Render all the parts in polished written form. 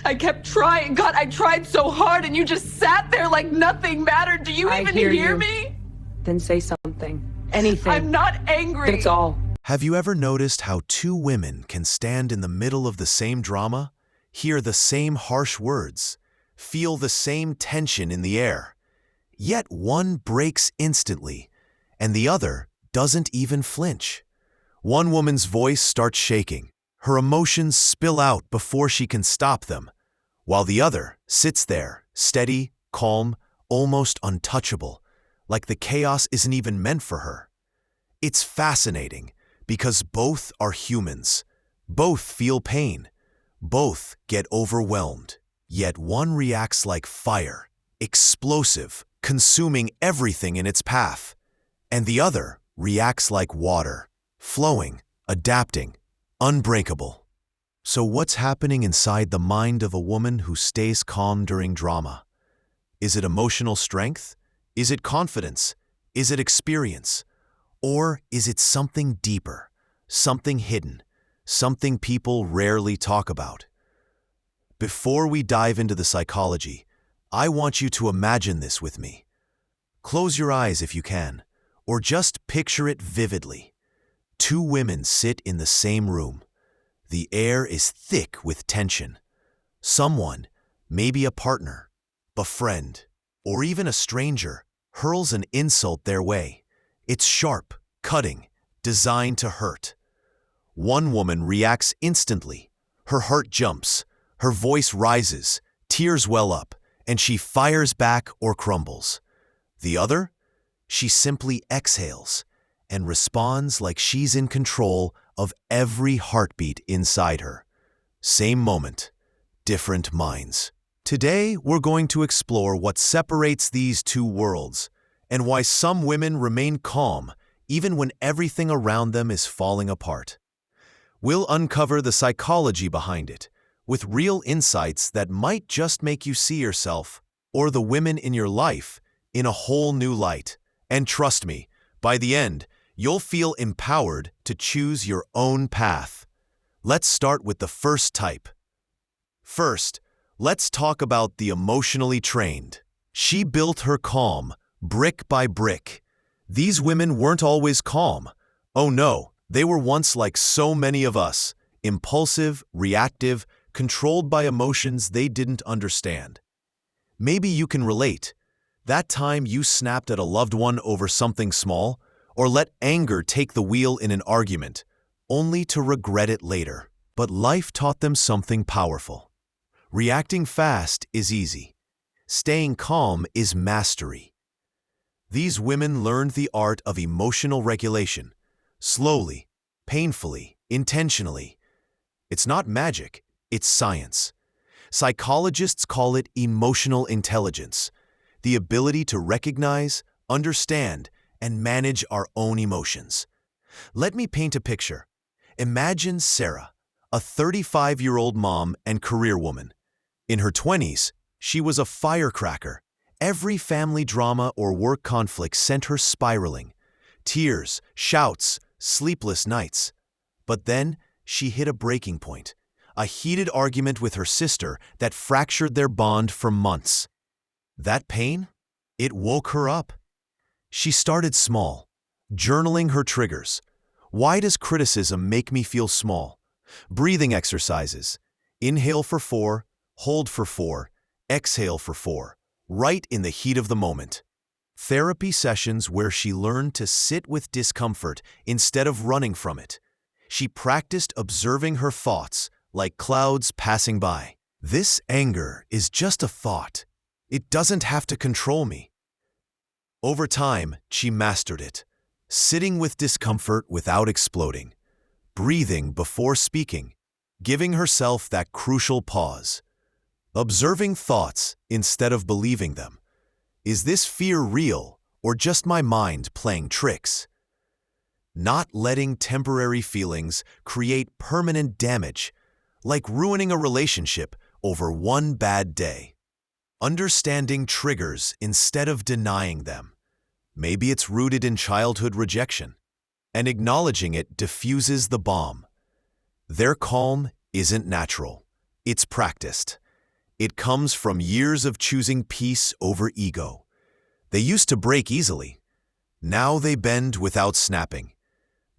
I kept trying. God, I tried so hard and you just sat there like nothing mattered. Do you even hear me? Then say something. Anything. I'm not angry. That's all. Have you ever noticed how two women can stand in the middle of the same drama, hear the same harsh words, feel the same tension in the air, yet one breaks instantly and the other doesn't even flinch? One woman's voice starts shaking, her emotions spill out before she can stop them, while the other sits there, steady, calm, almost untouchable, like the chaos isn't even meant for her. It's fascinating because both are humans, both feel pain, both get overwhelmed, yet one reacts like fire, explosive, consuming everything in its path, and the other reacts like water, flowing, adapting, unbreakable. So what's happening inside the mind of a woman who stays calm during drama? Is it emotional strength? Is it confidence? Is it experience? Or is it something deeper, something hidden, something people rarely talk about? Before we dive into the psychology, I want you to imagine this with me. Close your eyes if you can, or just picture it vividly. Two women sit in the same room. The air is thick with tension. Someone, maybe a partner, a friend, or even a stranger, hurls an insult their way. It's sharp, cutting, designed to hurt. One woman reacts instantly. Her heart jumps, her voice rises, tears well up, and she fires back or crumbles. The other? She simply exhales and responds like she's in control of every heartbeat inside her. Same moment, different minds. Today, we're going to explore what separates these two worlds and why some women remain calm even when everything around them is falling apart. We'll uncover the psychology behind it, with real insights that might just make you see yourself or the women in your life in a whole new light. And trust me, by the end, you'll feel empowered to choose your own path. Let's start with the first type. First, let's talk about the emotionally trained. She built her calm, brick by brick. These women weren't always calm. Oh no, they were once like so many of us, impulsive, reactive, controlled by emotions they didn't understand. Maybe you can relate. That time you snapped at a loved one over something small, or let anger take the wheel in an argument, only to regret it later. But life taught them something powerful. Reacting fast is easy. Staying calm is mastery. These women learned the art of emotional regulation, slowly, painfully, intentionally. It's not magic, it's science. Psychologists call it emotional intelligence, the ability to recognize, understand, and manage our own emotions. Let me paint a picture. Imagine Sarah, a 35-year-old mom and career woman. In her 20s, she was a firecracker. Every family drama or work conflict sent her spiraling. Tears, shouts, sleepless nights. But then she hit a breaking point, a heated argument with her sister that fractured their bond for months. That pain? It woke her up. She started small, journaling her triggers. Why does criticism make me feel small? Breathing exercises. Inhale for 4, hold for 4, exhale for 4, right in the heat of the moment. Therapy sessions where she learned to sit with discomfort instead of running from it. She practiced observing her thoughts like clouds passing by. This anger is just a thought. It doesn't have to control me. Over time, she mastered it, sitting with discomfort without exploding, breathing before speaking, giving herself that crucial pause, observing thoughts instead of believing them. Is this fear real or just my mind playing tricks? Not letting temporary feelings create permanent damage, like ruining a relationship over one bad day. Understanding triggers instead of denying them. Maybe it's rooted in childhood rejection, and acknowledging it diffuses the bomb. Their calm isn't natural, it's practiced. It comes from years of choosing peace over ego. They used to break easily. Now they bend without snapping.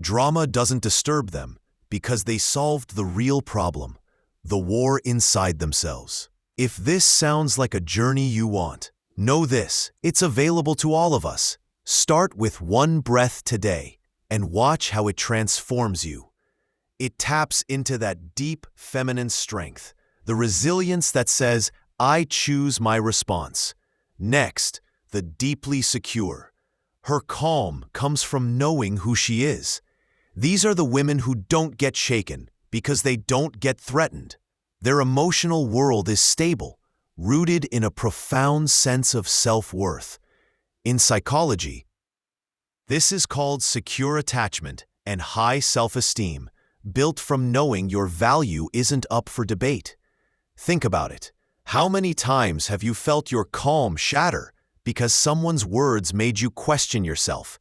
Drama doesn't disturb them because they solved the real problem, the war inside themselves. If this sounds like a journey you want, know this, it's available to all of us. Start with one breath today and watch how it transforms you. It taps into that deep feminine strength, the resilience that says, I choose my response. Next, the deeply secure. Her calm comes from knowing who she is. These are the women who don't get shaken because they don't get threatened. Their emotional world is stable, rooted in a profound sense of self-worth. In psychology, this is called secure attachment and high self-esteem, built from knowing your value isn't up for debate. Think about it. How many times have you felt your calm shatter because someone's words made you question yourself?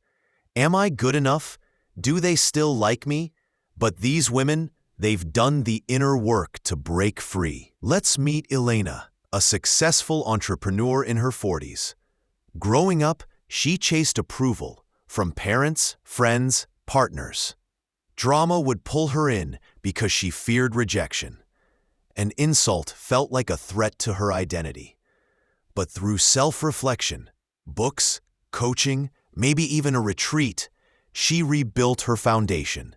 Am I good enough? Do they still like me? But these women, they've done the inner work to break free. Let's meet Elena, a successful entrepreneur in her 40s. Growing up, she chased approval from parents, friends, partners. Drama would pull her in because she feared rejection. An insult felt like a threat to her identity. But through self-reflection, books, coaching, maybe even a retreat, she rebuilt her foundation.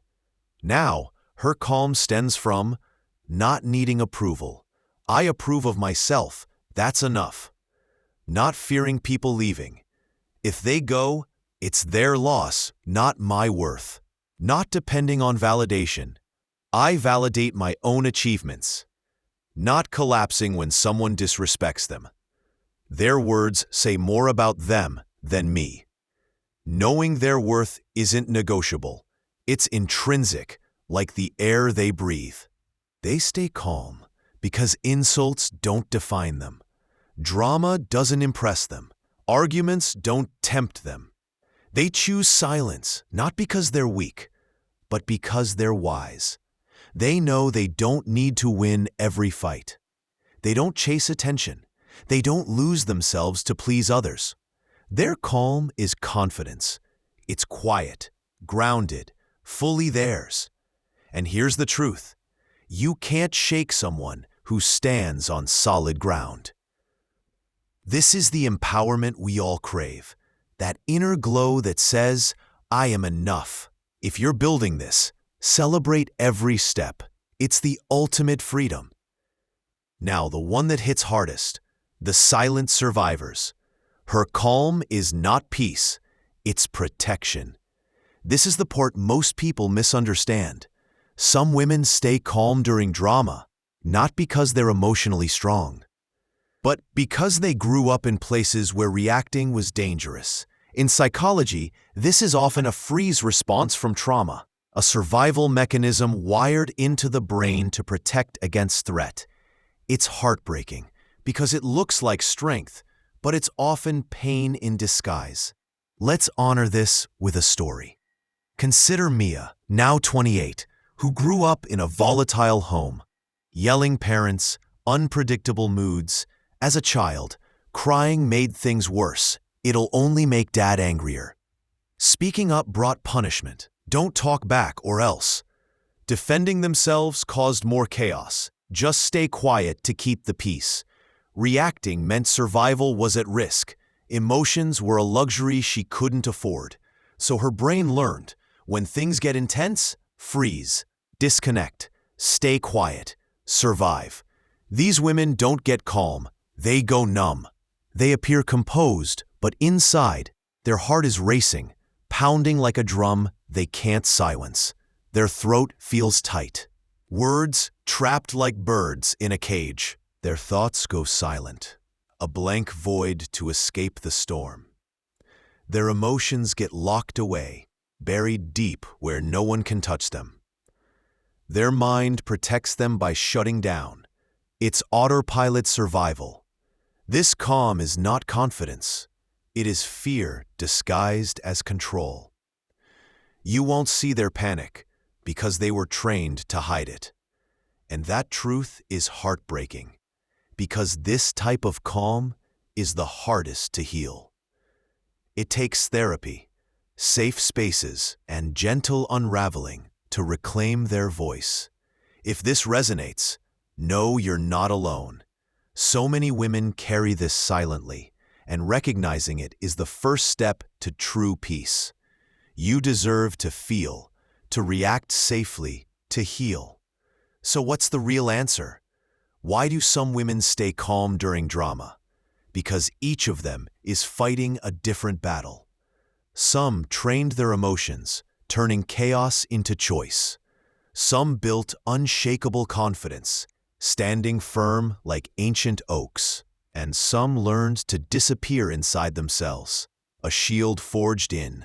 Now, her calm stems from not needing approval. I approve of myself, that's enough. Not fearing people leaving. If they go, it's their loss, not my worth. Not depending on validation. I validate my own achievements. Not collapsing when someone disrespects them. Their words say more about them than me. Knowing their worth isn't negotiable. It's intrinsic, like the air they breathe. They stay calm because insults don't define them. Drama doesn't impress them. Arguments don't tempt them. They choose silence, not because they're weak, but because they're wise. They know they don't need to win every fight. They don't chase attention. They don't lose themselves to please others. Their calm is confidence. It's quiet, grounded, fully theirs. And here's the truth. You can't shake someone who stands on solid ground. This is the empowerment we all crave. That inner glow that says, I am enough. If you're building this, celebrate every step. It's the ultimate freedom. Now, the one that hits hardest, the silent survivors. Her calm is not peace, it's protection. This is the part most people misunderstand. Some women stay calm during drama, not because they're emotionally strong, but because they grew up in places where reacting was dangerous. In psychology, this is often a freeze response from trauma, a survival mechanism wired into the brain to protect against threat. It's heartbreaking because it looks like strength, but it's often pain in disguise. Let's honor this with a story. Consider Mia, now 28, who grew up in a volatile home. Yelling parents, unpredictable moods. As a child, crying made things worse. It'll only make dad angrier. Speaking up brought punishment. Don't talk back or else. Defending themselves caused more chaos. Just stay quiet to keep the peace. Reacting meant survival was at risk. Emotions were a luxury she couldn't afford. So her brain learned, when things get intense, freeze, disconnect, stay quiet, survive. These women don't get calm, they go numb. They appear composed, but inside, their heart is racing, pounding like a drum they can't silence. Their throat feels tight. Words trapped like birds in a cage. Their thoughts go silent, a blank void to escape the storm. Their emotions get locked away, buried deep where no one can touch them. Their mind protects them by shutting down. It's autopilot survival. This calm is not confidence. It is fear disguised as control. You won't see their panic because they were trained to hide it. And that truth is heartbreaking. because this type of calm is the hardest to heal. It takes therapy, safe spaces, and gentle unraveling to reclaim their voice. If this resonates, know you're not alone. So many women carry this silently, and recognizing it is the first step to true peace. You deserve to feel, to react safely, to heal. So what's the real answer? Why do some women stay calm during drama? Because each of them is fighting a different battle. Some trained their emotions, turning chaos into choice. Some built unshakable confidence, standing firm like ancient oaks. And some learned to disappear inside themselves, a shield forged in